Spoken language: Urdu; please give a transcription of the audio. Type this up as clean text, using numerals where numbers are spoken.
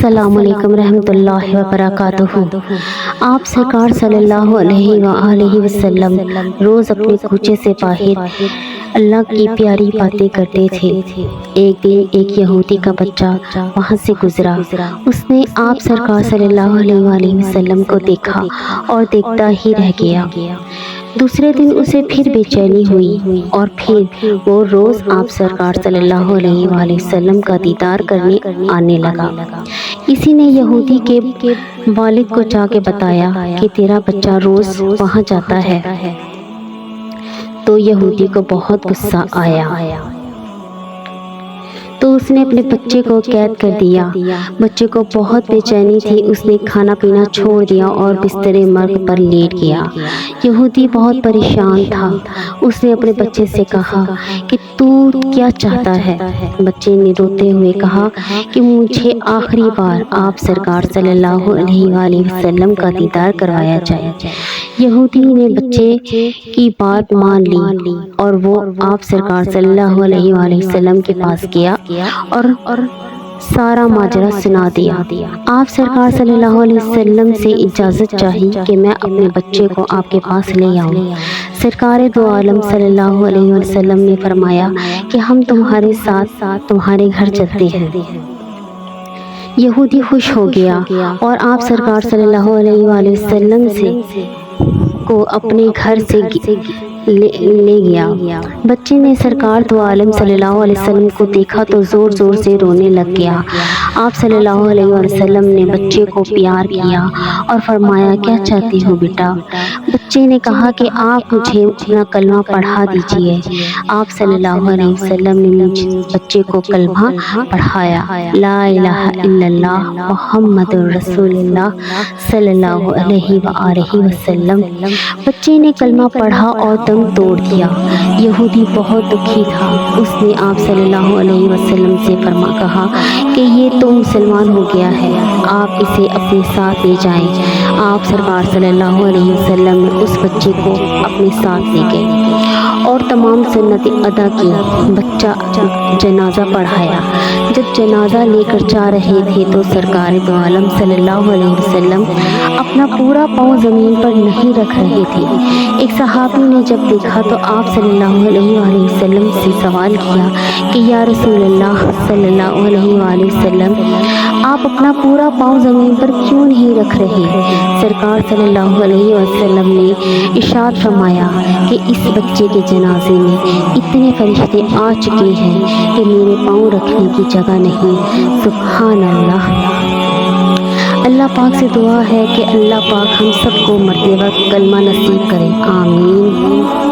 السلام علیکم رحمۃ اللہ وبرکاتہ۔ آپ سرکار صلی اللہ علیہ وآلہ وسلم روز اپنے کوچے سے باہر اللہ کی پیاری باتیں کرتے تھے۔ ایک دن ایک یہودی کا بچہ وہاں سے گزرا۔ اس نے آپ سرکار صلی اللہ علیہ وآلہ وسلم کو دیکھا اور دیکھتا ہی رہ گیا۔ دوسرے دن اسے پھر بے چینی ہوئی اور پھر وہ روز آپ سرکار صلی اللہ علیہ وآلہ وسلم کا دیدار کرنے آنے لگا۔ کسی نے یہودی کے والد کو جا کے بتایا کہ تیرا بچہ روز وہاں جاتا ہے، تو یہودی کو بہت غصہ آیا، تو اس نے اپنے بچے کو قید کر دیا۔ بچے کو بہت بے چینی تھی، اس نے کھانا پینا چھوڑ دیا اور بستر مرگ پر لیٹ گیا۔ یہودی بہت پریشان تھا۔ اس نے اپنے بچے سے کہا کہ تو کیا چاہتا ہے؟ بچے نے روتے ہوئے کہا کہ مجھے آخری بار آپ سرکار صلی اللہ علیہ وآلہ وسلم کا دیدار کروایا جائے۔ یہودی نے بچے کی بات مان لی اور وہ آپ سرکار صلی اللہ علیہ وآلہ وسلم کے پاس گیا اور سارا ماجرا سنا دیا۔ آپ سرکار صلی اللہ علیہ وسلم سے اجازت چاہی کہ میں اپنے بچے کو آپ کے پاس لے آؤں۔ سرکار دو عالم صلی اللہ علیہ وسلم نے فرمایا کہ ہم تمہارے ساتھ تمہارے گھر چلتے ہیں۔ یہودی خوش ہو گیا اور آپ سرکار صلی اللہ علیہ وآلہ وسلم کو اپنے گھر سے لے گیا۔ بچے نے سرکار دو عالم صلی اللہ علیہ وسلم کو دیکھا تو زور زور سے رونے لگ گیا۔ آپ صلی اللہ علیہ وسلم نے بچے کو پیار کیا اور فرمایا کیا چاہتے ہو بیٹا؟ بچے نے کہا کہ آپ مجھے اپنا کلمہ پڑھا دیجئے۔ آپ صلی اللہ علیہ وسلم نے بچے کو کلمہ پڑھایا، لا الہ الا اللہ محمد رسول اللہ صلی اللہ علیہ وآلہ وسلم۔ بچے نے کلمہ پڑھا اور دم توڑ دیا۔ یہودی بہت دکھی تھا۔ اس نے آپ صلی اللہ علیہ وسلم سے کہا کہ یہ تو مسلمان ہو گیا ہے، آپ اسے اپنے ساتھ لے جائیں۔ آپ سرکار صلی اللہ علیہ وسلم نے اس بچے کو اپنے ساتھ لے گئے اور تمام سنتیں ادا کی۔ بچہ جنازہ پڑھایا۔ جب جنازہ لے کر جا رہے تھے تو سرکار دو عالم صلی اللہ علیہ وسلم اپنا پورا پاؤں زمین پر نہیں رکھ رہے تھے۔ ایک صحابی نے جب دیکھا تو آپ صلی اللہ علیہ وآلہ وسلم سے سوال کیا کہ یا رسول اللہ صلی اللہ علیہ وآلہ وسلم، آپ اپنا پورا پاؤں زمین پر کیوں نہیں رکھ رہے؟ سرکار صلی اللہ علیہ وسلم نے ارشاد فرمایا کہ اس بچے کے جنازے میں اتنے فرشتے آ چکے ہیں کہ میرے پاؤں رکھنے کی جگہ نہیں۔ سبحان اللہ۔ اللہ پاک سے دعا ہے کہ اللہ پاک ہم سب کو مرتے وقت کلمہ نصیب کرے، آمین۔